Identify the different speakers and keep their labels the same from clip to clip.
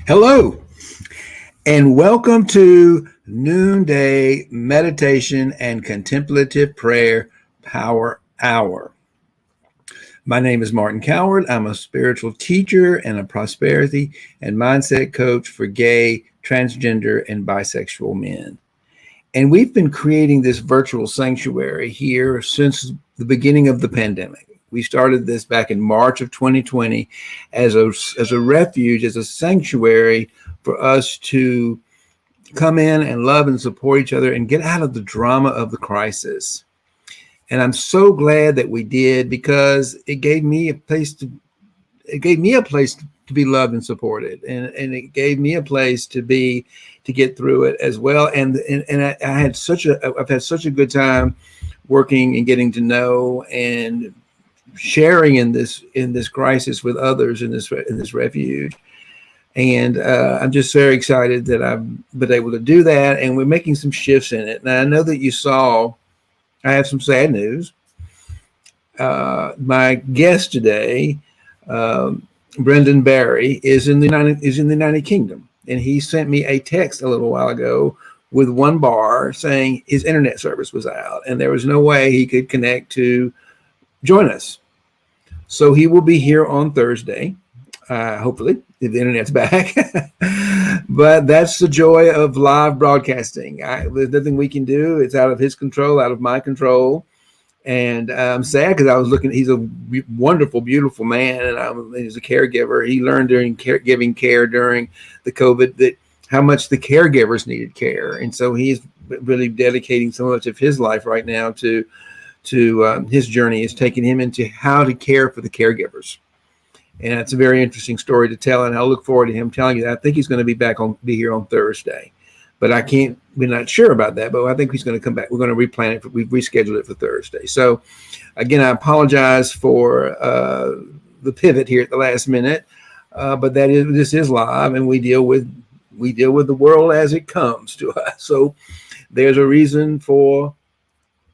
Speaker 1: Hello, and welcome to Noonday Meditation and Contemplative Prayer Power Hour. My name is Martin Cowart. I'm a spiritual teacher and a prosperity and mindset coach for gay, transgender, and bisexual men. And we've been creating this virtual sanctuary here since the beginning of the pandemic. We started this back in March of 2020 as a refuge, as a sanctuary for us to come in and love and support each other and get out of the drama of the crisis. And I'm so glad that we did, because it gave me a place to be loved and supported, and it gave me a place to get through it as well. And I've had such a good time working and getting to know and sharing in this crisis with others in this refuge. And I'm just very excited that I've been able to do that, and we're making some shifts in it. Now, I know that you saw, I have some sad news. My guest today, Brendan Barry, is in the United Kingdom, and he sent me a text a little while ago with one bar saying his internet service was out and there was no way he could connect to join us. So he will be here on Thursday, hopefully, if the internet's back. But that's the joy of live broadcasting. There's nothing we can do. It's out of his control, out of my control. And I'm sad because I was looking, he's a wonderful, beautiful man, and he's a caregiver. He learned during giving care during the COVID that how much the caregivers needed care. And so he's really dedicating so much of his life right now to his journey is taking him into how to care for the caregivers. And it's a very interesting story to tell, and I'll look forward to him telling you that. I think he's going to be here on Thursday, but we're not sure about that, but I think he's going to come back. We're going to replan it. We've rescheduled it for Thursday. So again, I apologize for the pivot here at the last minute, but this is live, and we deal with the world as it comes to us. So there's a reason for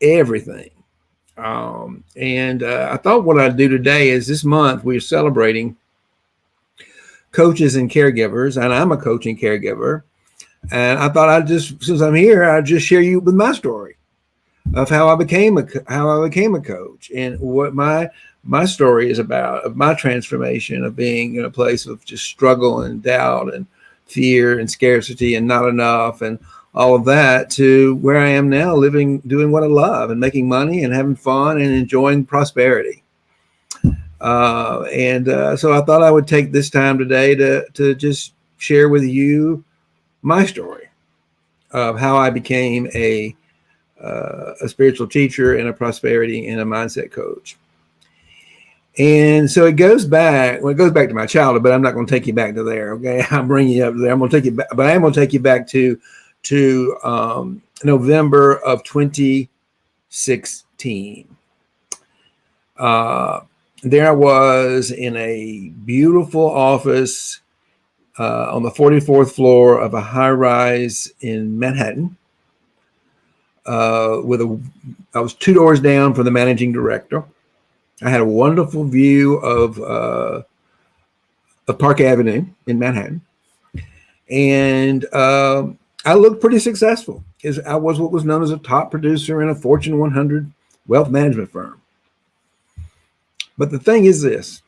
Speaker 1: everything. I thought what I'd do today is, this month we're celebrating coaches and caregivers, and I'm a coach and caregiver. And I thought since I'm here, I'd just share you with my story of how I became a coach, and what my story is about, of my transformation of being in a place of just struggle and doubt and fear and scarcity and not enough and all of that, to where I am now, doing what I love and making money and having fun and enjoying prosperity. So I thought I would take this time today to just share with you my story of how I became a spiritual teacher and a prosperity and a mindset coach. And so it goes back to my childhood, but I'm not going to take you back to there. Okay. I'm bringing you up there. I'm going to take you back, but I am going to take you back to November of 2016. There I was in a beautiful office on the 44th floor of a high-rise in Manhattan. I was 2 doors down from the managing director. I had a wonderful view of Park Avenue in Manhattan, and I looked pretty successful, because I was what was known as a top producer in a Fortune 100 wealth management firm. But the thing is this,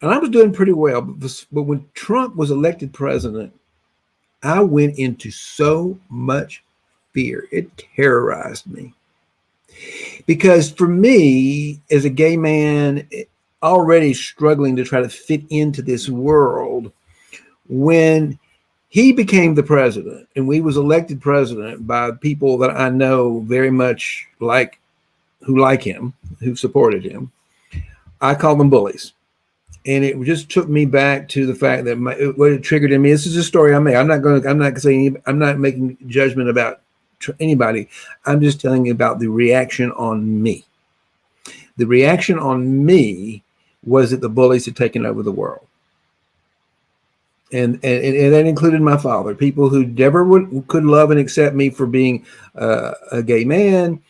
Speaker 1: and I was doing pretty well, but when Trump was elected president, I went into so much fear. It terrorized me. Because for me, as a gay man, already struggling to try to fit into this world, when he became the president and we was elected president by people that I know very much who like him, who supported him, I call them bullies. And it just took me back to the fact that what it triggered in me. This is a story I made. I'm not making judgment about anybody. I'm just telling you about the reaction on me. The reaction on me was that the bullies had taken over the world. And that included my father, people who never could love and accept me for being a gay man.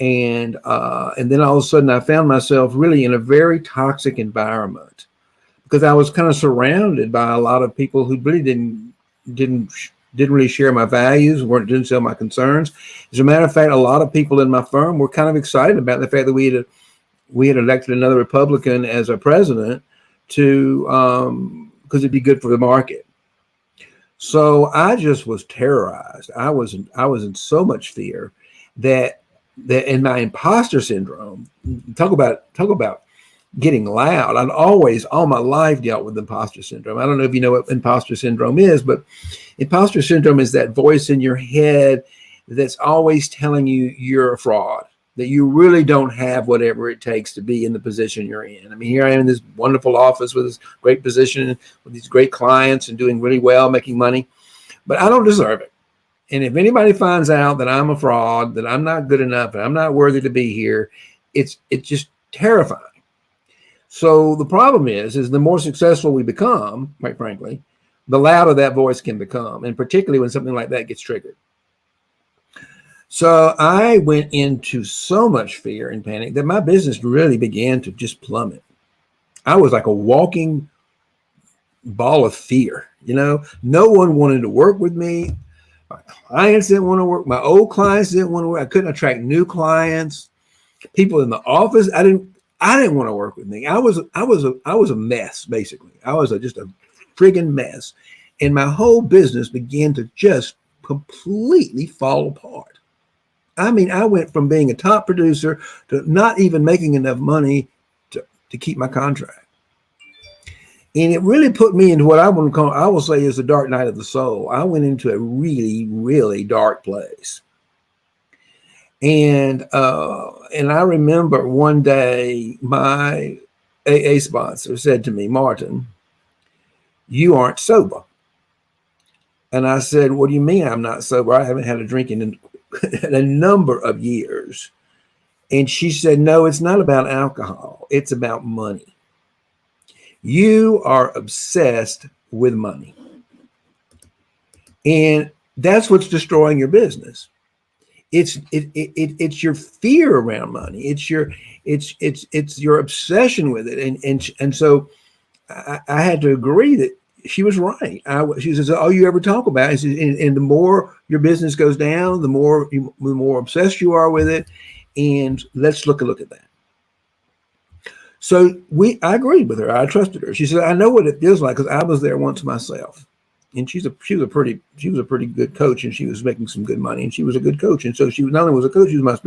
Speaker 1: And then all of a sudden I found myself really in a very toxic environment, because I was kind of surrounded by a lot of people who really didn't really share my values, didn't share my concerns. As a matter of fact, a lot of people in my firm were kind of excited about the fact that we had elected another Republican as our president to because it'd be good for the market. So I just was terrorized. I was in so much fear that in my imposter syndrome, talk about getting loud. I'd always all my life dealt with imposter syndrome. I don't know if you know what imposter syndrome is, but imposter syndrome is that voice in your head that's always telling you you're a fraud, that you really don't have whatever it takes to be in the position you're in. I mean, here I am in this wonderful office with this great position, with these great clients and doing really well, making money, but I don't deserve it. And if anybody finds out that I'm a fraud, that I'm not good enough, and I'm not worthy to be here, it's just terrifying. So the problem is the more successful we become, quite frankly, the louder that voice can become, and particularly when something like that gets triggered. So I went into so much fear and panic that my business really began to just plummet. I was like a walking ball of fear. No one wanted to work with me. My clients didn't want to work. My old clients didn't want to work. I couldn't attract new clients. People in the office, I didn't want to work with me. I was a mess, basically. I was just a friggin' mess. And my whole business began to just completely fall apart. I mean, I went from being a top producer to not even making enough money to keep my contract. And it really put me into what I will say is the dark night of the soul. I went into a really, really dark place. And I remember one day my AA sponsor said to me, "Martin, you aren't sober." And I said, "What do you mean I'm not sober? I haven't had a drink in a number of years." And she said, "No, it's not about alcohol. It's about money. You are obsessed with money. And that's what's destroying your business. It's your fear around money. It's your obsession with it." And so I had to agree that she was right. She says, "All you ever talk about is," and the more your business goes down, the more obsessed you are with it. And let's look at that. So I agreed with her. I trusted her. She said, "I know what it feels like because I was there once myself." And she was a pretty good coach, and she was making some good money, and she was a good coach. And so she not only was a coach, she was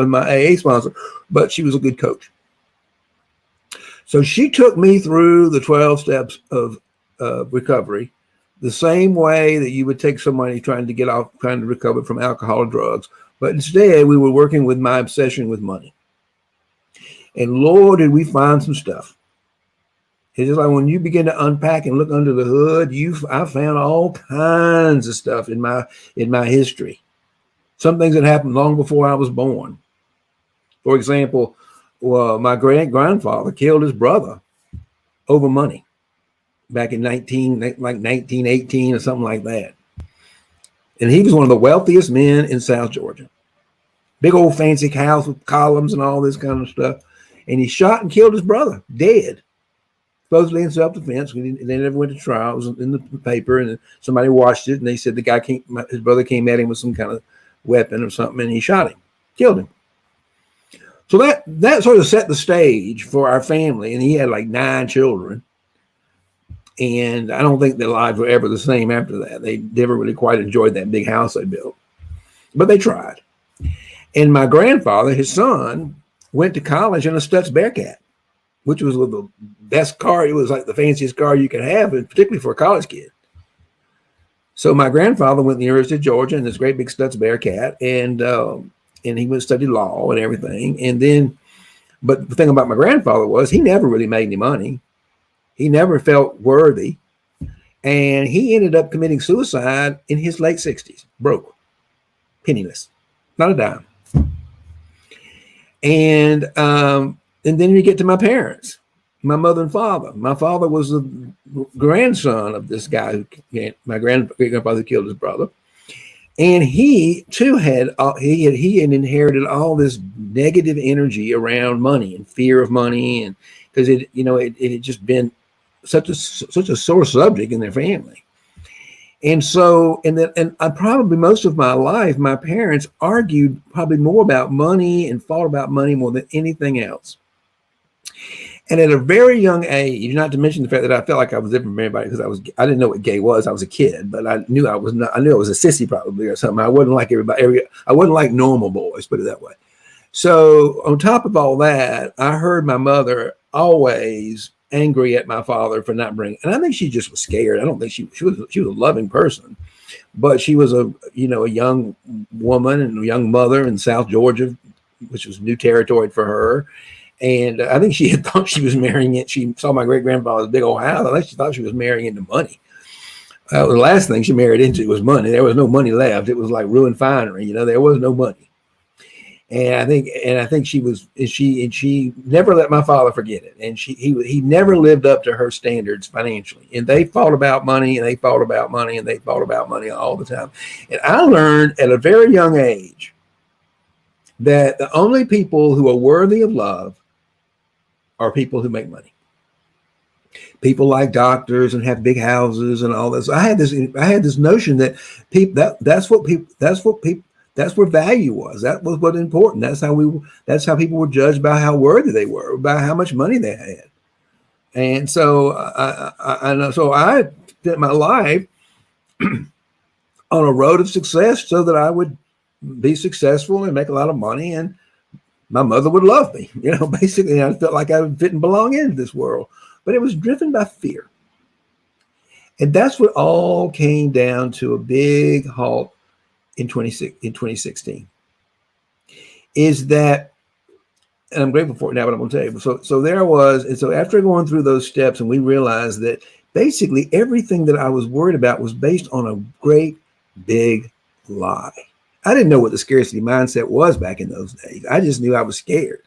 Speaker 1: my AA sponsor, but she was a good coach. So she took me through the 12 steps of recovery, the same way that you would take somebody trying to recover from alcohol or drugs. But instead, we were working with my obsession with money. And Lord, did we find some stuff. It's just like when you begin to unpack and look under the hood, I found all kinds of stuff in my history. Some things that happened long before I was born. For example, my great-grandfather killed his brother over money back in 1918 or something like that. And he was one of the wealthiest men in South Georgia. Big old fancy house with columns and all this kind of stuff. And he shot and killed his brother, dead. Supposedly in self-defense. They never went to trial. It was in the paper, and somebody watched it, and they said his brother came at him with some kind of weapon or something, and he shot him, killed him. So that sort of set the stage for our family, and he had like 9 children. And I don't think their lives were ever the same after that. They never really quite enjoyed that big house they built, but they tried. And my grandfather, his son, went to college in a Stutz Bearcat, which was the best car. It was like the fanciest car you could have, and particularly for a college kid. So my grandfather went to the University of Georgia in this great big Stutz Bearcat, and he went to study law and everything. But the thing about my grandfather was he never really made any money. He never felt worthy, and he ended up committing suicide in his late 60s, broke, penniless, not a dime. And then you get to my parents, my mother and father. My father was the grandson of this guy my great-grandfather killed his brother. And he too had inherited all this negative energy around money and fear of money. And because it had just been such a sore subject in their family. And so, and I probably most of my life, my parents argued probably more about money and fought about money more than anything else. And at a very young age, not to mention the fact that I felt like I was different from everybody because I didn't know what gay was. I was a kid, but I knew I was not. I knew I was a sissy probably or something. I wasn't like everybody. I wasn't like normal boys, put it that way. So on top of all that, I heard my mother always angry at my father for not bringing. And I think she just was scared. I don't think she was a loving person, but she was a young woman and a young mother in South Georgia, which was new territory for her. And I think she had thought she was marrying it. She saw my great grandfather's big old house. I think she thought she was marrying into money. The last thing she married into was money. There was no money left. It was like ruined finery. There was no money. And I think she never let my father forget it. And he never lived up to her standards financially. And they fought about money, and they fought about money, and they fought about money all the time. And I learned at a very young age that the only people who are worthy of love are people who make money. People like doctors and have big houses and all this. I had this notion that that's where value was. That was what important. That's how people were judged by how worthy they were, by how much money they had. And so I spent my life on a road of success so that I would be successful and make a lot of money, and my mother would love me. Basically, I felt like I didn't belong in this world, but it was driven by fear. And that's what all came down to a big halt in 2016. Is that, and I'm grateful for it now, but I'm going to tell you. So there I was, and so after going through those steps, and we realized that basically everything that I was worried about was based on a great big lie. I didn't know what the scarcity mindset was back in those days. I just knew I was scared.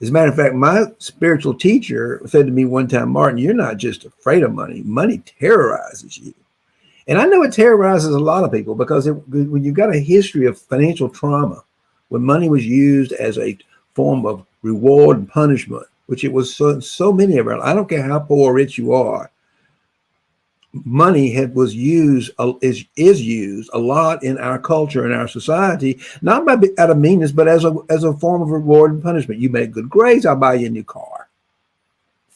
Speaker 1: As a matter of fact, my spiritual teacher said to me one time, Martin, you're not just afraid of money. Money terrorizes you. And I know it terrorizes a lot of people because when you've got a history of financial trauma, when money was used as a form of reward and punishment, which it was so many of our, I don't care how poor or rich you are, money is used a lot in our culture and our society, not out of meanness, but as a form of reward and punishment. You make good grades, I'll buy you a new car.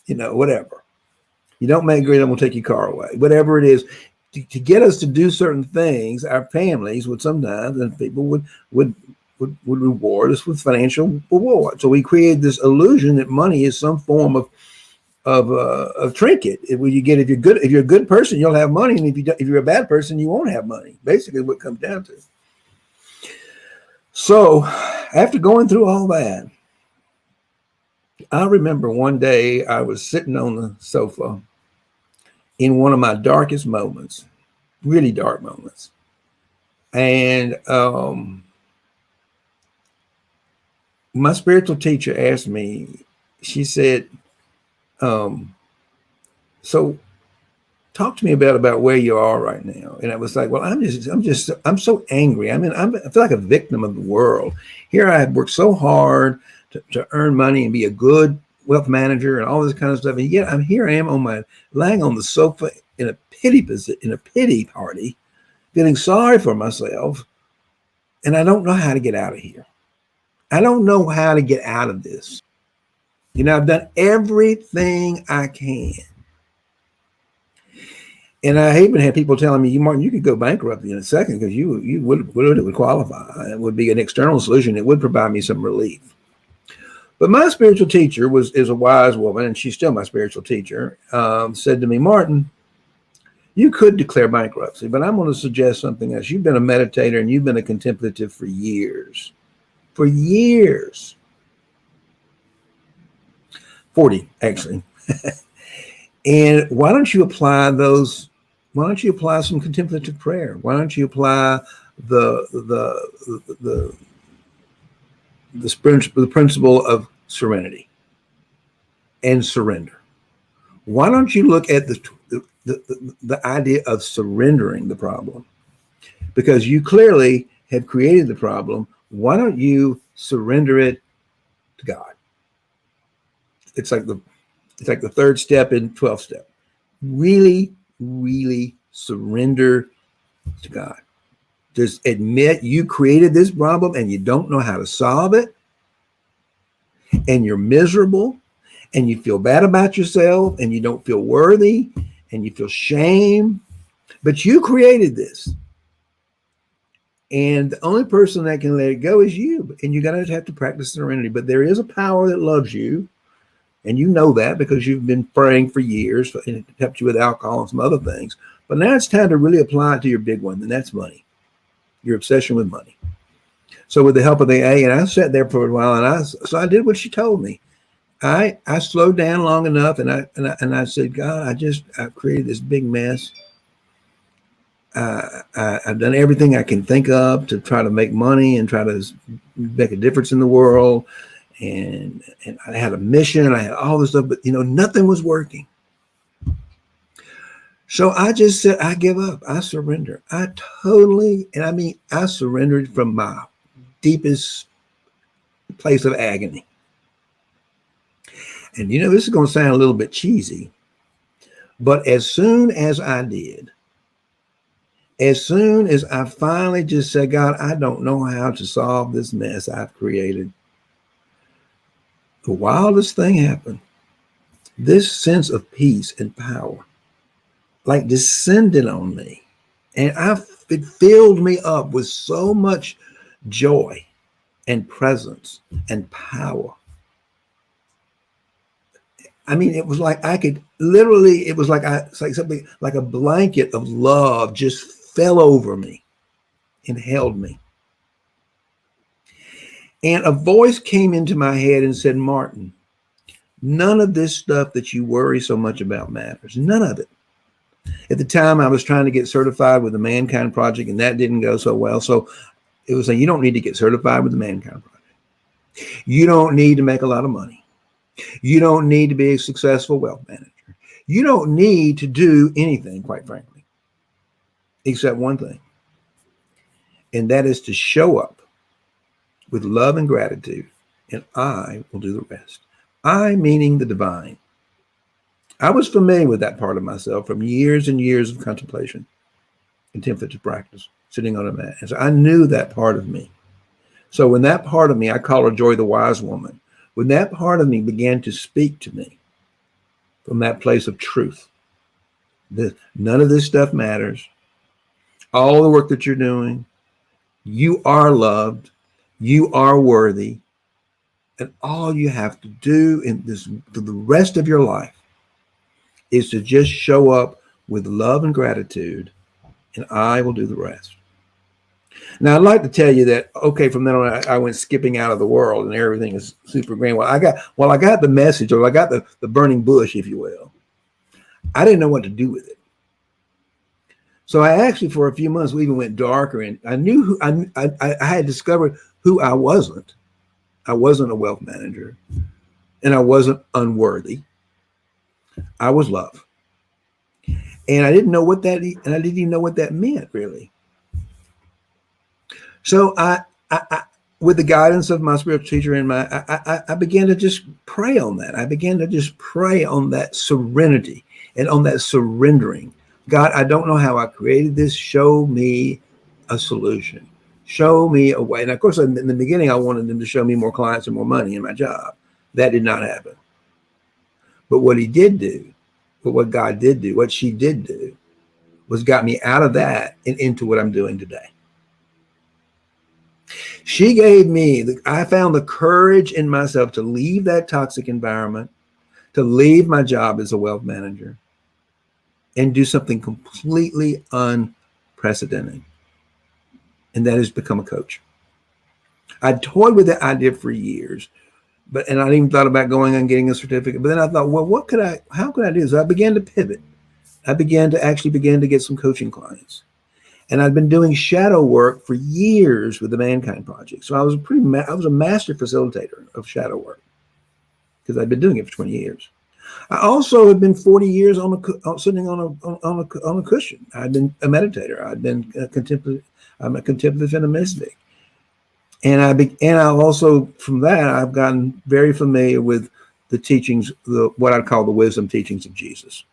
Speaker 1: Whatever. You don't make grades, I'm gonna take your car away. Whatever it is, to get us to do certain things, our families would sometimes, and people would reward us with financial reward. So we created this illusion that money is some form of trinket. If you're a good person, you'll have money, and if you're a bad person, you won't have money. Basically, what it comes down to. So, after going through all that, I remember one day I was sitting on the sofa in one of my darkest moments, really dark moments, and my spiritual teacher asked me. She said, so talk to me about where you are right now. And I was like, well, I'm so angry. I feel like a victim of the world. Here I had worked so hard to earn money and be a good wealth manager and all this kind of stuff. And yet I am lying on the sofa in a pity party, feeling sorry for myself. And I don't know how to get out of here. I don't know how to get out of this. I've done everything I can. And I even had people telling me, Martin, you could go bankrupt in a second because you would qualify. It would be an external solution. It would provide me some relief. But my spiritual teacher is a wise woman, and she's still my spiritual teacher, said to me, Martin, you could declare bankruptcy, but I'm going to suggest something else. You've been a meditator and you've been a contemplative for years. For years. 40, actually. And why don't you apply some contemplative prayer? Why don't you apply the principle of serenity and surrender? Why don't you look at the idea of surrendering the problem? Because you clearly have created the problem. Why don't you surrender it to God? It's like It's like the third step in 12 step. Really, really surrender to God. Just admit you created this problem and you don't know how to solve it, and you're miserable, and you feel bad about yourself, and you don't feel worthy, and you feel shame, but you created this. And the only person that can let it go is you. And you're going to have to practice serenity. But there is a power that loves you. And you know that because you've been praying for years, and it helped you with alcohol and some other things. But now it's time to really apply it to your big one, and that's money, your obsession with money. So with the help of the A, and I sat there for a while, and I did what she told me. I slowed down long enough, and I said, God, I've created this big mess. I've done everything I can think of to try to make money and try to make a difference in the world. And I had a mission. I had all this stuff, but nothing was working. So I just said, I give up. I surrender. I surrendered from my deepest place of agony. And this is going to sound a little bit cheesy, but as soon as I did, as soon as I finally just said, God, I don't know how to solve this mess I've created, the wildest thing happened. This sense of peace and power like descended on me. And it filled me up with so much joy and presence and power. I mean, it was like I could literally, it was like something like a blanket of love just fell over me and held me. And a voice came into my head and said, Martin, none of this stuff that you worry so much about matters. None of it. At the time, I was trying to get certified with the Mankind Project, and that didn't go so well. So it was saying, you don't need to get certified with the Mankind Project. You don't need to make a lot of money. You don't need to be a successful wealth manager. You don't need to do anything, quite frankly, except one thing. And that is to show up with love and gratitude, and I will do the rest. I meaning the divine. I was familiar with that part of myself from years and years of contemplation, contemplative practice, sitting on a mat. And so I knew that part of me. So when that part of me, I call her Joy the Wise Woman, when that part of me began to speak to me from that place of truth, none of this stuff matters. All the work that you're doing, you are loved, you are worthy, and all you have to do for the rest of your life is to just show up with love and gratitude, and I will do the rest. Now, I'd like to tell you that, okay, from then on, I went skipping out of the world and everything is super grand. Well, I got the message, or I got the burning bush, if you will. I didn't know what to do with it. So I actually, for a few months, we even went darker, and I knew I had discovered who I wasn't. I wasn't a wealth manager, and I wasn't unworthy. I was love. And I didn't know what that, and I didn't even know what that meant, really. So I with the guidance of my spiritual teacher and I began to just pray on that. I began to just pray on that serenity and on that surrendering. God, I don't know how I created this. Show me a solution. Show me a way. And of course, in the beginning, I wanted them to show me more clients and more money in my job. That did not happen. But what he did do, what God did do, what she did do, was got me out of that and into what I'm doing today. She gave me, I found the courage in myself to leave that toxic environment, to leave my job as a wealth manager, and do something completely unprecedented. And that is become a coach. I toyed with that idea for years, and I even thought about going and getting a certificate. But then I thought, well, how could I do this? So I began to pivot. I began to get some coaching clients. And I'd been doing shadow work for years with the Mankind Project. So I was a master facilitator of shadow work because I'd been doing it for 20 years. I also had been 40 years sitting on a cushion. I'd been a meditator. I'd been I'm a contemplative and a mystic. And I also, from that, I've gotten very familiar with the teachings, what I'd call the wisdom teachings of Jesus.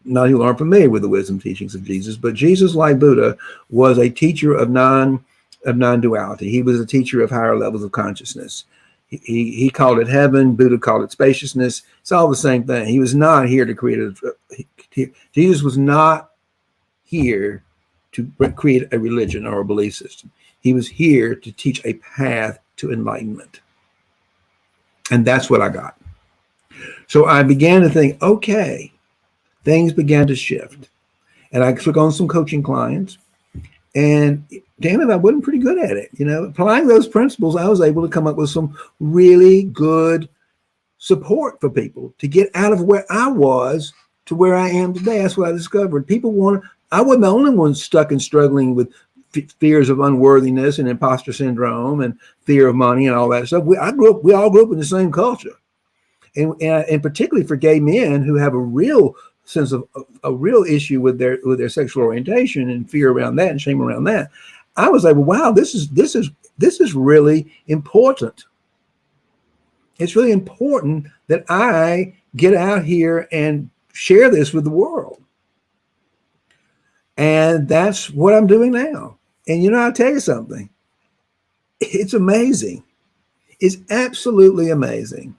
Speaker 1: Now, you aren't familiar with the wisdom teachings of Jesus, but Jesus, like Buddha, was a teacher of non-duality. He was a teacher of higher levels of consciousness. He called it heaven. Buddha called it spaciousness. It's all the same thing. He was not here to create Jesus was not here to create a religion or a belief system. He was here to teach a path to enlightenment. And that's what I got. So I began to think, okay, things began to shift. And I took on some coaching clients. And damn it, I wasn't pretty good at it. Applying those principles, I was able to come up with some really good support for people to get out of where I was to where I am today. That's what I discovered. I wasn't the only one stuck and struggling with fears of unworthiness and imposter syndrome and fear of money and all that stuff. We all grew up in the same culture. And particularly for gay men who have a real sense of a real issue with their sexual orientation and fear around that and shame around that, I was like, wow, this is really important. It's really important that I get out here and share this with the world. And that's what I'm doing now. And I'll tell you something. It's amazing. It's absolutely amazing.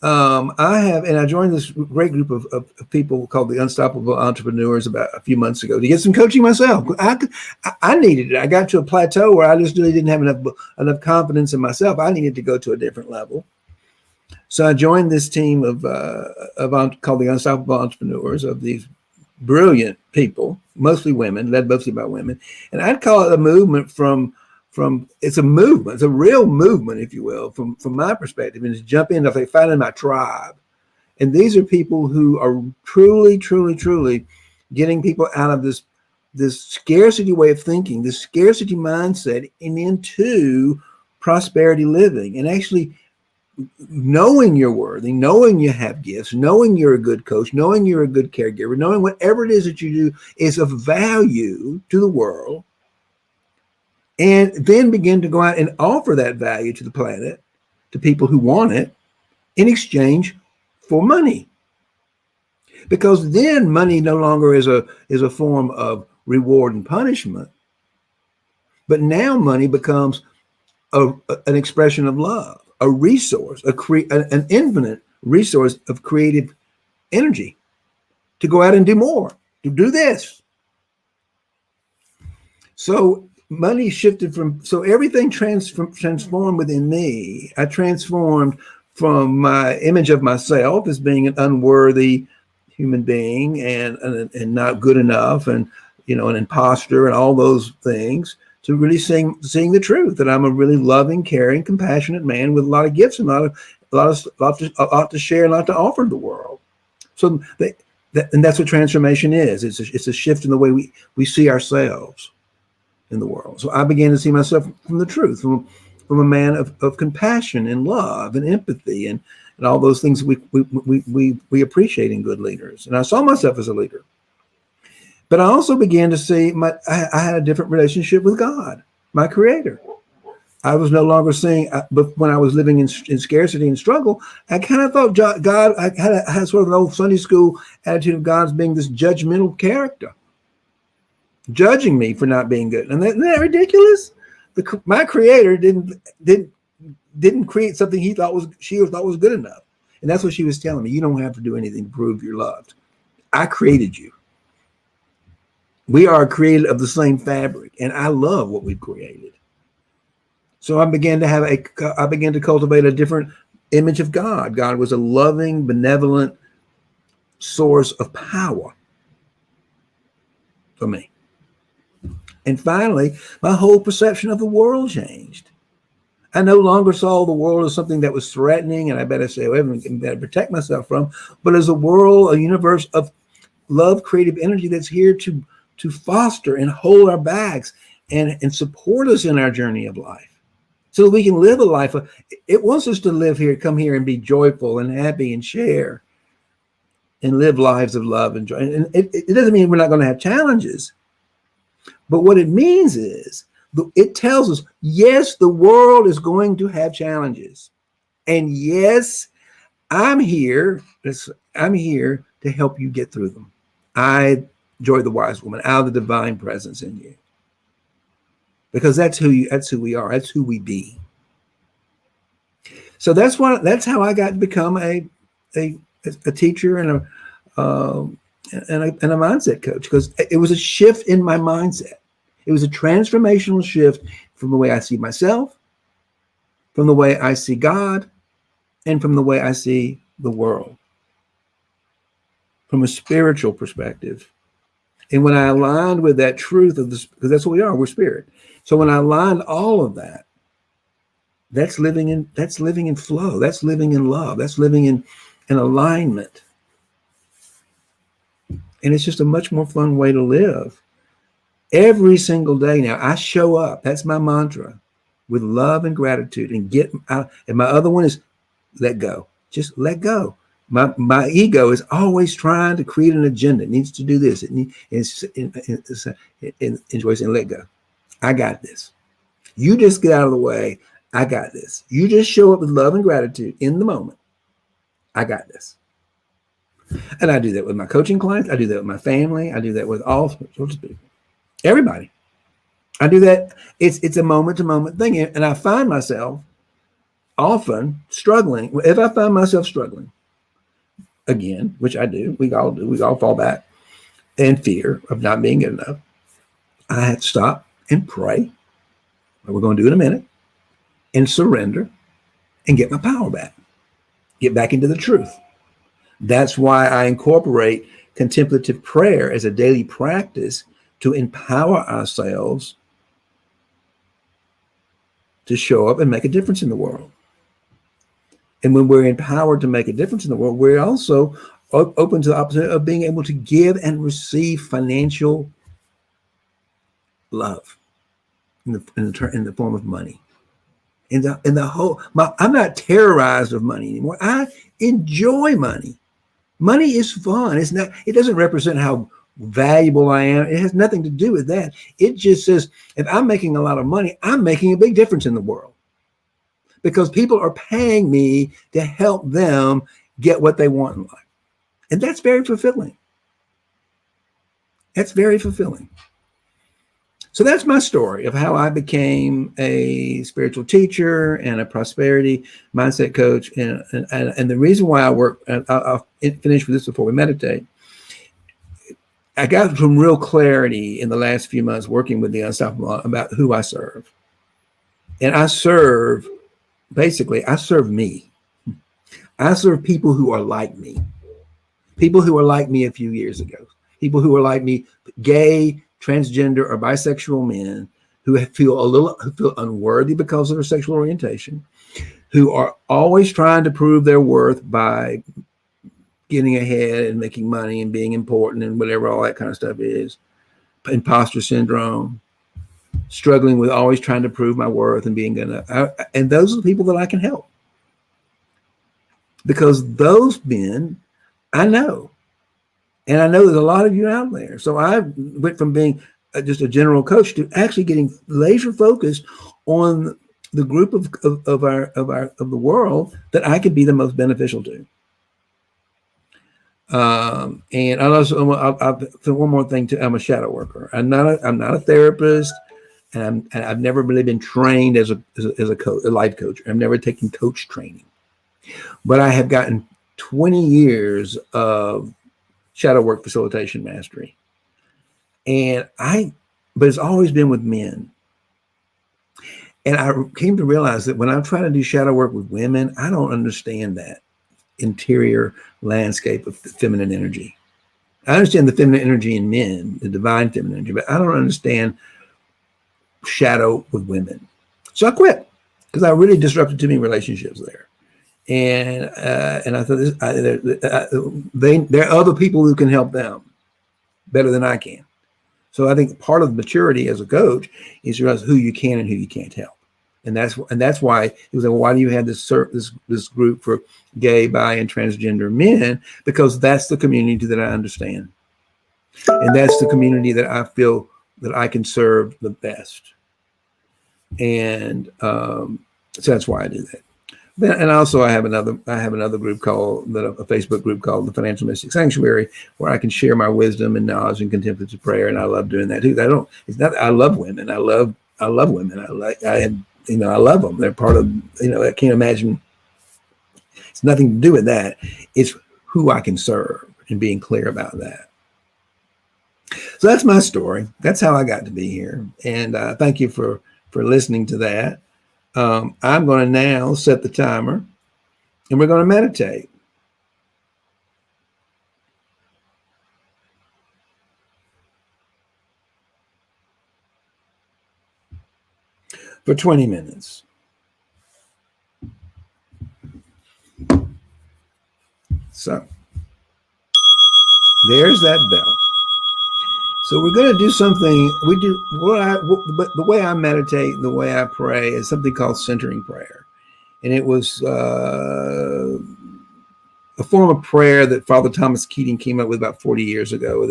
Speaker 1: I joined this great group of people called the Unstoppable Entrepreneurs about a few months ago to get some coaching myself. I needed it. I got to a plateau where I just really didn't have enough confidence in myself. I needed to go to a different level. So I joined this team called the Unstoppable Entrepreneurs, of these brilliant people, mostly women, led mostly by women. And I'd call it a movement it's a movement. It's a real movement, if you will, from my perspective, and it's jump in if they find in my tribe. And these are people who are truly, truly, truly getting people out of this scarcity way of thinking, this scarcity mindset, and into prosperity living, and actually knowing you're worthy, knowing you have gifts, knowing you're a good coach, knowing you're a good caregiver, knowing whatever it is that you do is of value to the world. And then begin to go out and offer that value to the planet, to people who want it, in exchange for money. Because then money no longer is a form of reward and punishment, but now money becomes an expression of love, a resource, an infinite resource of creative energy to go out and do more, to do this. So money shifted so everything transformed within me. I transformed from my image of myself as being an unworthy human being and not good enough, and an imposter and all those things, to really seeing the truth that I'm a really loving, caring, compassionate man with a lot of gifts and a lot to share and a lot to offer the world. So and that's what transformation is. It's a shift in the way we see ourselves in the world. So I began to see myself from the truth, from a man of compassion and love and empathy and all those things we appreciate in good leaders. And I saw myself as a leader. But I also began to see I had a different relationship with God, my creator. I was no longer seeing, but when I was living in scarcity and struggle, I kind of thought God, I had sort of an old Sunday school attitude of God as being this judgmental character, judging me for not being good. And isn't that ridiculous? My creator didn't create something she thought was good enough. And that's what she was telling me. You don't have to do anything to prove you're loved. I created you. We are created of the same fabric, and I love what we've created. So I began to cultivate a different image of God. God was a loving, benevolent source of power for me. And finally, my whole perception of the world changed. I no longer saw the world as something that was threatening and I better stay away from and better protect myself from, but as a world, a universe of love, creative energy that's here to foster and hold our backs and support us in our journey of life, so that we can live a life. It wants us to live here, come here and be joyful and happy and share and live lives of love and joy. And it doesn't mean we're not going to have challenges, but what it means is it tells us, yes, the world is going to have challenges. And yes, I'm here. I'm here to help you get through them. I, Joy the Wise Woman, out of the divine presence in you. Because that's who we are. That's who we be. So that's how I got to become a teacher and a mindset coach, because it was a shift in my mindset. It was a transformational shift from the way I see myself, from the way I see God, and from the way I see the world, from a spiritual perspective. And when I aligned with that truth of this, because that's what we are, we're spirit. So when I aligned all of that, that's living in flow. That's living in love. That's living in alignment. And it's just a much more fun way to live. Every single day now, I show up. That's my mantra, with love and gratitude, and get out. And my other one is let go. Just let go. My ego is always trying to create an agenda. It needs to do this. It's enjoy saying, let go. I got this. You just get out of the way. I got this. You just show up with love and gratitude in the moment. I got this. And I do that with my coaching clients. I do that with my family. I do that with all sorts of people. Everybody. I do that. It's a moment-to-moment thing. And I find myself often struggling. If I find myself struggling, again, which I do, we all fall back in fear of not being good enough, I have to stop and pray, what we're going to do in a minute, and surrender and get my power back, get back into the truth. That's why I incorporate contemplative prayer as a daily practice to empower ourselves to show up and make a difference in the world. And when we're empowered to make a difference in the world, we're also open to the opportunity of being able to give and receive financial love in the form of money. I'm not terrorized of money anymore. I enjoy money. Money is fun. It doesn't represent how valuable I am. It has nothing to do with that. It just says, if I'm making a lot of money, I'm making a big difference in the world, because people are paying me to help them get what they want in life. And that's very fulfilling. That's very fulfilling. So that's my story of how I became a spiritual teacher and a prosperity mindset coach. And the reason why I work, and I'll finish with this before we meditate. I got some real clarity in the last few months working with the Unstoppable about who I serve. And I serve me. I serve people who are like me. People who are like me a few years ago. People who are like me, gay, transgender, or bisexual men who feel unworthy because of their sexual orientation, who are always trying to prove their worth by getting ahead and making money and being important and whatever all that kind of stuff is. Imposter syndrome, struggling with always trying to prove my worth and being good. And those are the people that I can help. Because those men, I know. And I know there's a lot of you out there. So I went from being just a general coach to actually getting laser focused on the group of the world that I could be the most beneficial to. And I'll one more thing too. I'm a shadow worker. I'm not a therapist, and I've never really been trained as a life coach. I've never taken coach training, but I have gotten 20 years of shadow work facilitation mastery. But it's always been with men. And I came to realize that when I'm trying to do shadow work with women, I don't understand that interior landscape of feminine energy. I understand the feminine energy in men, the divine feminine energy, but I don't understand shadow with women. So I quit because I really disrupted too many relationships there. And I thought there are other people who can help them better than I can. So I think part of maturity as a coach is to realize who you can and who you can't help. And that's why it was like, well, why do you have this group for gay, bi, and transgender men? Because that's the community that I understand. And that's the community that I feel that I can serve the best. And so that's why I do that. And also, I have another group called a Facebook group called the Financial Mystic Sanctuary, where I can share my wisdom and knowledge and contemplative prayer, and I love doing that too. I don't. It's not. I love women. I love women. I love them. They're part of. I can't imagine. It's nothing to do with that. It's who I can serve and being clear about that. So that's my story. That's how I got to be here, and thank you for listening to that. I'm going to now set the timer, and we're going to meditate. For 20 minutes. So there's that bell. So we're going to do something. But the way I meditate, the way I pray is something called centering prayer. And it was a form of prayer that Father Thomas Keating came up with about 40 years ago.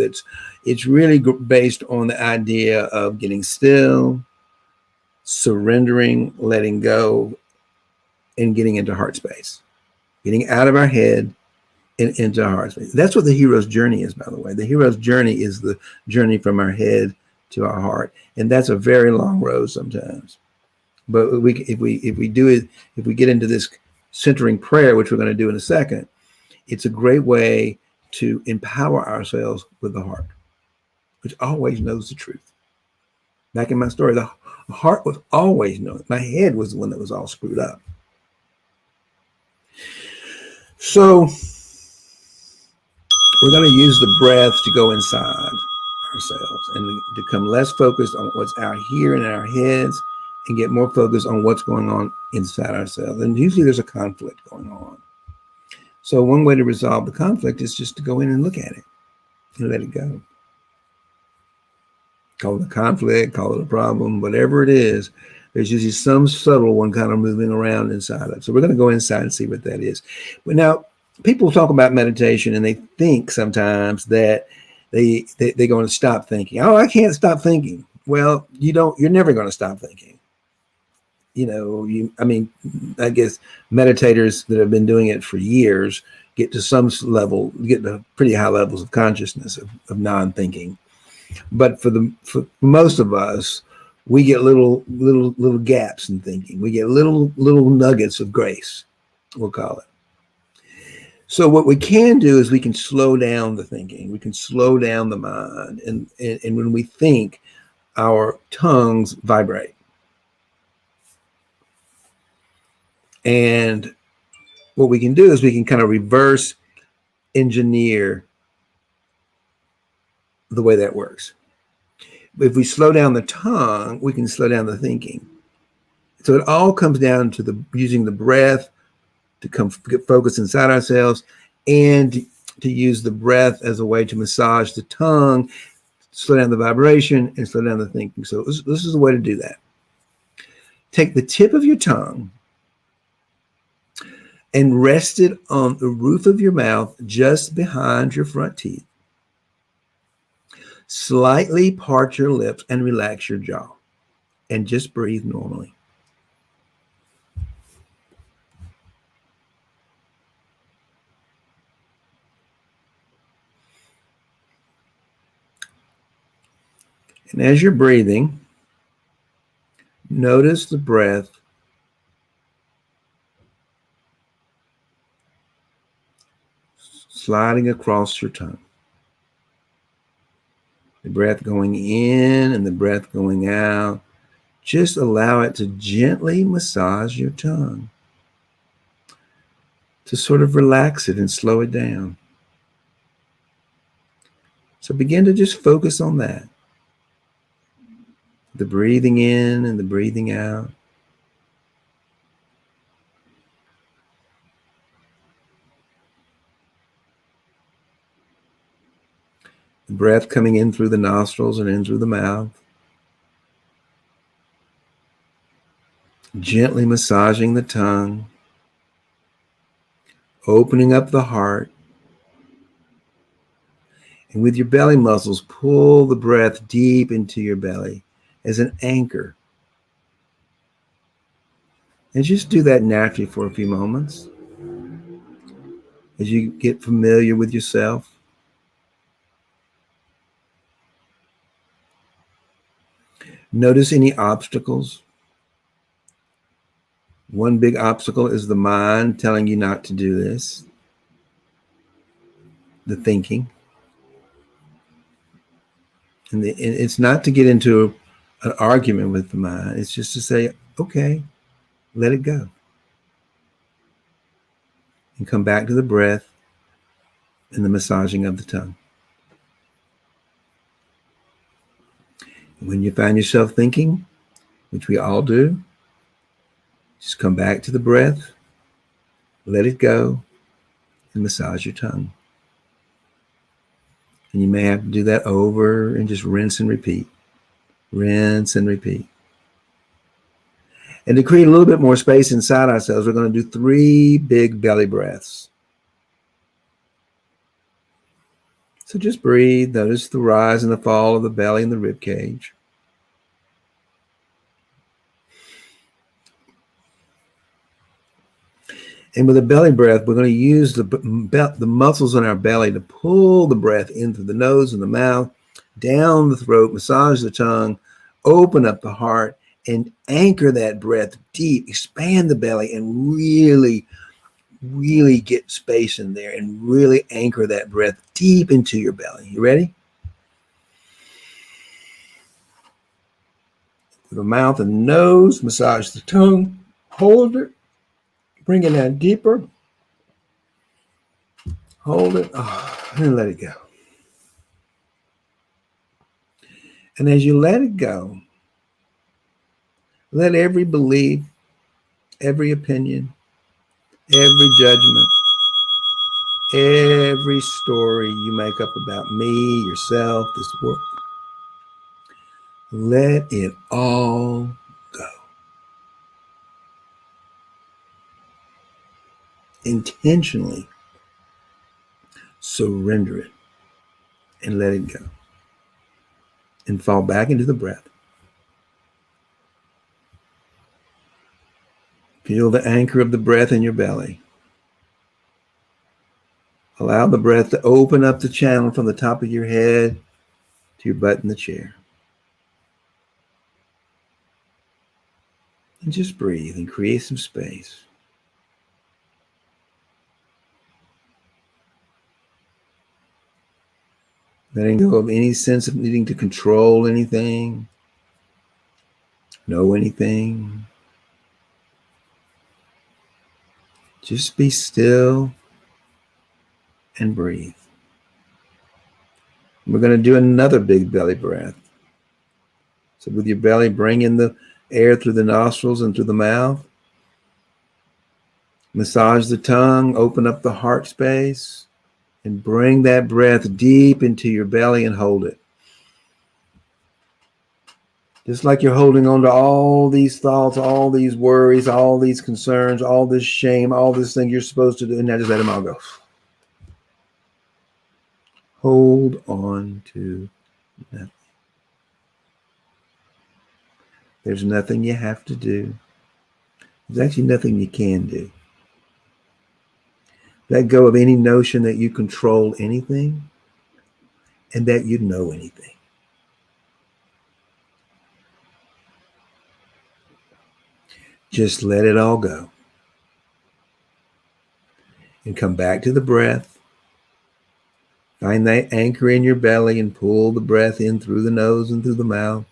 Speaker 1: It's really based on the idea of getting still, surrendering, letting go, and getting into heart space, getting out of our head and into our heart space. That's what the hero's journey is, by the way. The hero's journey is the journey from our head to our heart, and that's a very long road sometimes. But if we get into this centering prayer, which we're going to do in a second, it's a great way to empower ourselves with the heart, which always knows the truth. Back in my story, the heart was always knowing. My head was the one that was all screwed up. So we're going to use the breath to go inside ourselves and to become less focused on what's out here in our heads and get more focused on what's going on inside ourselves. And usually there's a conflict going on. So one way to resolve the conflict is just to go in and look at it and let it go. Call it a conflict, call it a problem, whatever it is, there's usually some subtle one kind of moving around inside us. So we're going to go inside and see what that is. But now, people talk about meditation and they think sometimes that they're going to stop thinking. Oh, I can't stop thinking. Well, you're never going to stop thinking. I guess meditators that have been doing it for years get to some level, get to pretty high levels of consciousness of non-thinking. But for most of us, we get little gaps in thinking. We get little nuggets of grace, we'll call it. So what we can do is we can slow down the thinking. We can slow down the mind. And when we think, our tongues vibrate. And what we can do is we can kind of reverse engineer the way that works. If we slow down the tongue, we can slow down the thinking. So it all comes down to using the breath to get focused inside ourselves, and to use the breath as a way to massage the tongue, slow down the vibration, and slow down the thinking. So this is a way to do that. Take the tip of your tongue and rest it on the roof of your mouth just behind your front teeth. Slightly part your lips and relax your jaw, and just breathe normally. And as you're breathing, notice the breath sliding across your tongue. The breath going in and the breath going out. Just allow it to gently massage your tongue, to sort of relax it and slow it down. So begin to just focus on that. The breathing in and the breathing out. The breath coming in through the nostrils and in through the mouth. Gently massaging the tongue. Opening up the heart. And with your belly muscles, pull the breath deep into your belly as an anchor. And just do that naturally for a few moments as you get familiar with yourself. Notice any obstacles. One big obstacle is the mind telling you not to do this, the thinking. And it's not to get into an argument with the mind. It's just to say, okay, let it go. And come back to the breath and the massaging of the tongue. When you find yourself thinking, which we all do, just come back to the breath, let it go, and massage your tongue. And you may have to do that over and just rinse and repeat. Rinse and repeat. And to create a little bit more space inside ourselves, we're going to do 3 big belly breaths. So just breathe. Notice the rise and the fall of the belly and the rib cage. And with a belly breath, we're going to use the muscles in our belly to pull the breath in through the nose and the mouth, down the throat, massage the tongue, open up the heart, and anchor that breath deep, expand the belly, and really, really get space in there and really anchor that breath deep into your belly. You ready? Through the mouth and nose, massage the tongue, hold it, bring it down deeper. Hold it, and let it go. And as you let it go, let every belief, every opinion, every judgment, every story you make up about me, yourself, this world, let it all go. Intentionally surrender it and let it go. And fall back into the breath. Feel the anchor of the breath in your belly. Allow the breath to open up the channel from the top of your head to your butt in the chair. And just breathe and create some space. Letting go of any sense of needing to control anything, know anything. Just be still and breathe. We're going to do another big belly breath. So with your belly, bring in the air through the nostrils and through the mouth. Massage the tongue, open up the heart space, and bring that breath deep into your belly and hold it. Just like you're holding on to all these thoughts, all these worries, all these concerns, all this shame, all this thing you're supposed to do, and now just let them all go. Hold on to nothing. There's nothing you have to do. There's actually nothing you can do. Let go of any notion that you control anything and that you know anything. Just let it all go. And come back to the breath. Find that anchor in your belly and pull the breath in through the nose and through the mouth.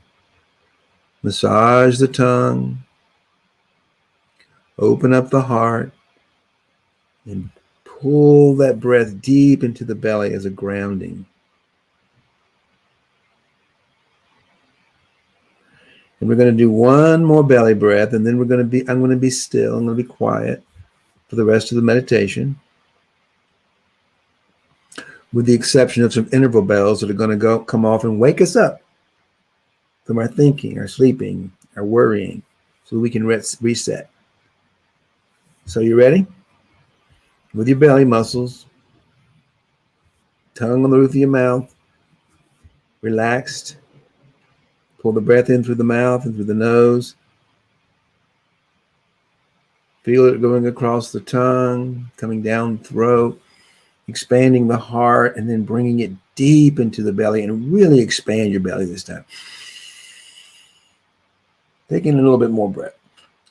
Speaker 1: Massage the tongue. Open up the heart. And pull that breath deep into the belly as a grounding. And we're going to do one more belly breath, and then I'm going to be still. I'm going to be quiet for the rest of the meditation, with the exception of some interval bells that are going to come off and wake us up from our thinking, our sleeping, our worrying, so we can reset. So you ready? With your belly muscles, tongue on the roof of your mouth, relaxed. Pull the breath in through the mouth and through the nose. Feel it going across the tongue, coming down the throat, expanding the heart, and then bringing it deep into the belly, and really expand your belly this time. Taking a little bit more breath.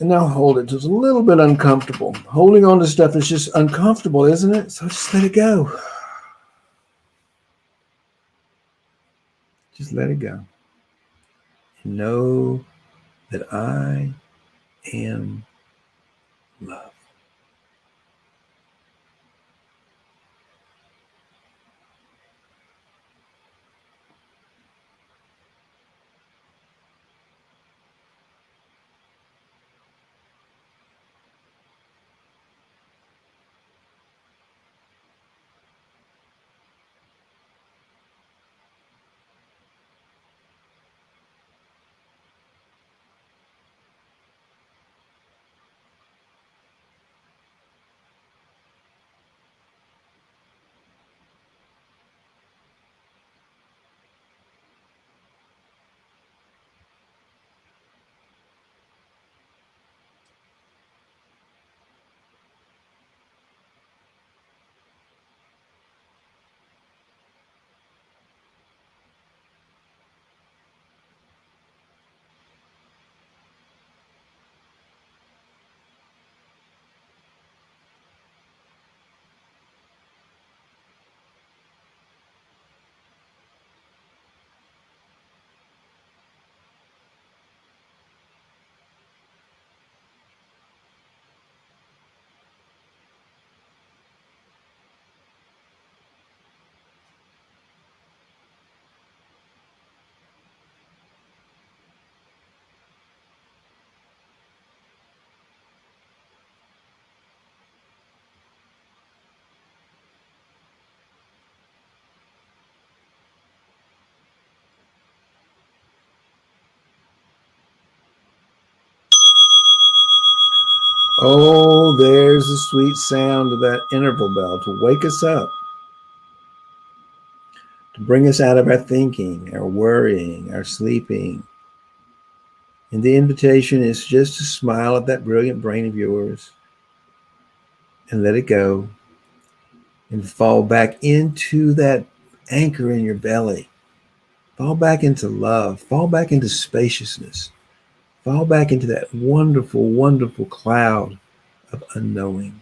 Speaker 1: And now hold it. It's a little bit uncomfortable. Holding on to stuff is just uncomfortable, isn't it? So just let it go. Just let it go. And know that I am love. Oh, there's the sweet sound of that interval bell to wake us up, to bring us out of our thinking, our worrying, our sleeping. And the invitation is just to smile at that brilliant brain of yours and let it go and fall back into that anchor in your belly. Fall back into love. Fall back into spaciousness. Fall back into that wonderful, wonderful cloud of unknowing.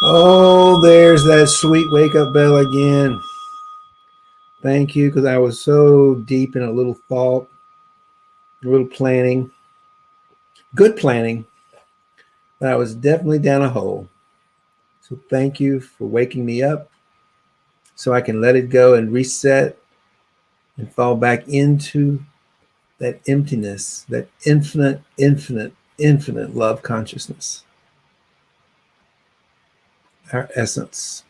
Speaker 1: Oh, there's that sweet wake up bell again. Thank you, because I was so deep in a little thought, a little planning, good planning, that I was definitely down a hole. So thank you for waking me up so I can let it go and reset and fall back into that emptiness, that infinite, infinite, infinite love consciousness, our essence.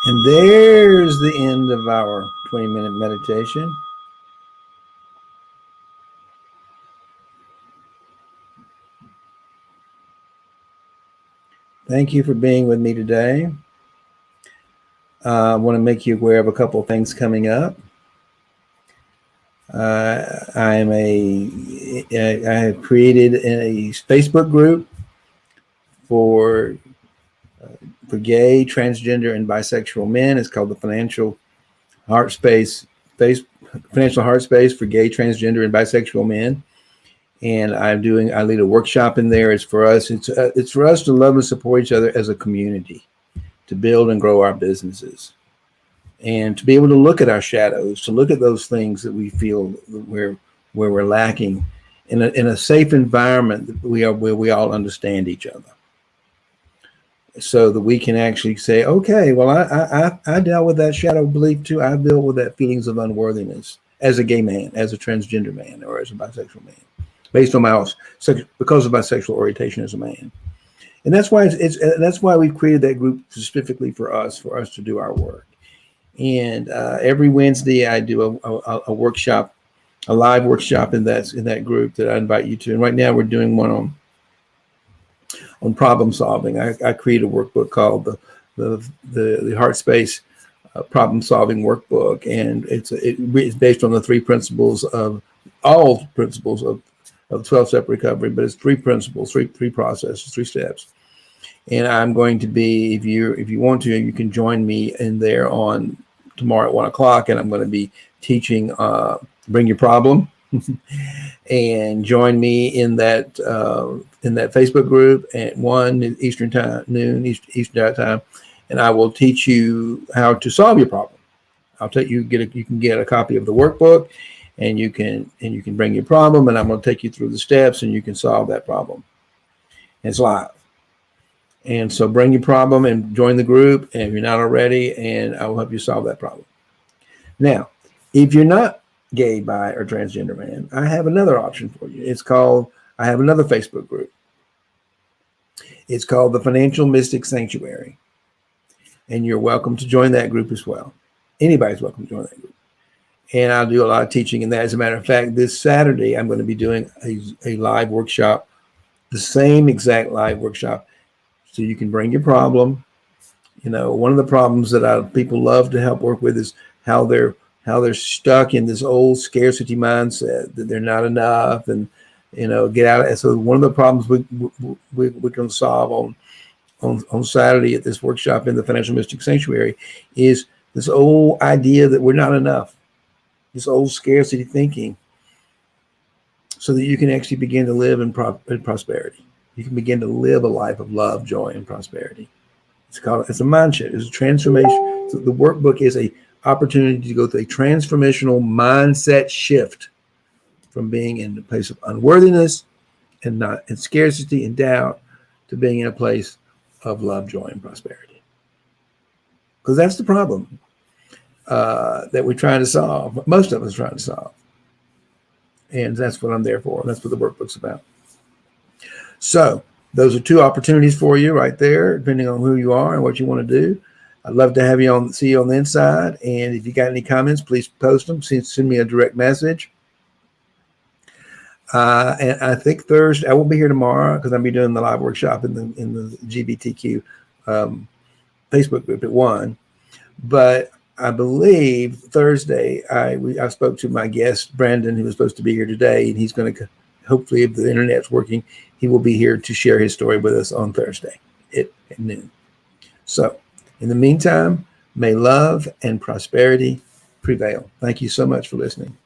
Speaker 1: And there's the end of our 20-minute meditation. Thank you for being with me today. I want to make you aware of a couple of things coming up. I have created a Facebook group for gay, transgender, and bisexual men. It's called the Financial Heart Space for gay, transgender, and bisexual men. And I lead a workshop in there. It's for us to love and support each other as a community, to build and grow our businesses, and to be able to look at our shadows, to look at those things that we feel where we're lacking, in a safe environment where we all understand each other, so that we can actually say, okay, well, I dealt with that shadow belief too. I dealt with that feelings of unworthiness as a gay man, as a transgender man, or as a bisexual man, based on because of my sexual orientation as a man. And that's why that's why we've created that group specifically for us to do our work. And every Wednesday I do a workshop, a live workshop in that group that I invite you to. And right now we're doing one on problem solving. I created a workbook called the Heart Space problem-solving workbook, and it's based on the three principles of all principles of 12-step recovery, but it's three principles, three processes, three steps. And I'm going to be, if you want to, you can join me in there on tomorrow at 1 o'clock, and I'm going to be teaching Bring Your Problem, and join me in that Facebook group at 1 Eastern time, noon Eastern time, and I will teach you how to solve your problem. I'll take you you can get a copy of the workbook, and you can bring your problem, and I'm going to take you through the steps, and you can solve that problem. It's live. And so bring your problem and join the group, and if you're not already, and I will help you solve that problem. Now, if you're not gay, bi, or transgender man, I have another option for you. I have another Facebook group. It's called the Financial Mystic Sanctuary. And you're welcome to join that group as well. Anybody's welcome to join that group. And I'll do a lot of teaching in that. As a matter of fact, this Saturday, I'm going to be doing a live workshop, the same exact live workshop. So you can bring your problem. One of the problems that people love to help work with is how they're stuck in this old scarcity mindset that they're not enough, and get out of it. So one of the problems we can solve on Saturday at this workshop in the Financial Mystic Sanctuary is this old idea that we're not enough, this old scarcity thinking, so that you can actually begin to live in prosperity. You can begin to live a life of love, joy, and prosperity. It's a mind shift. It's a transformation. So the workbook is a opportunity to go through a transformational mindset shift from being in a place of unworthiness and scarcity and doubt to being in a place of love, joy, and prosperity. Because that's the problem that we're trying to solve. Most of us are trying to solve. And that's what I'm there for. That's what the workbook's about. So those are two opportunities for you right there, depending on who you are and what you want to do. I'd love to have you see you on the inside. And if you got any comments, please post them. Send me a direct message. And I think Thursday, I won't be here tomorrow because I'll be doing the live workshop in the GBTQ Facebook group at 1. But I believe Thursday, I spoke to my guest, Brandon, who was supposed to be here today, and he's going to, hopefully, if the internet's working, he will be here to share his story with us on Thursday at noon. So, in the meantime, may love and prosperity prevail. Thank you so much for listening.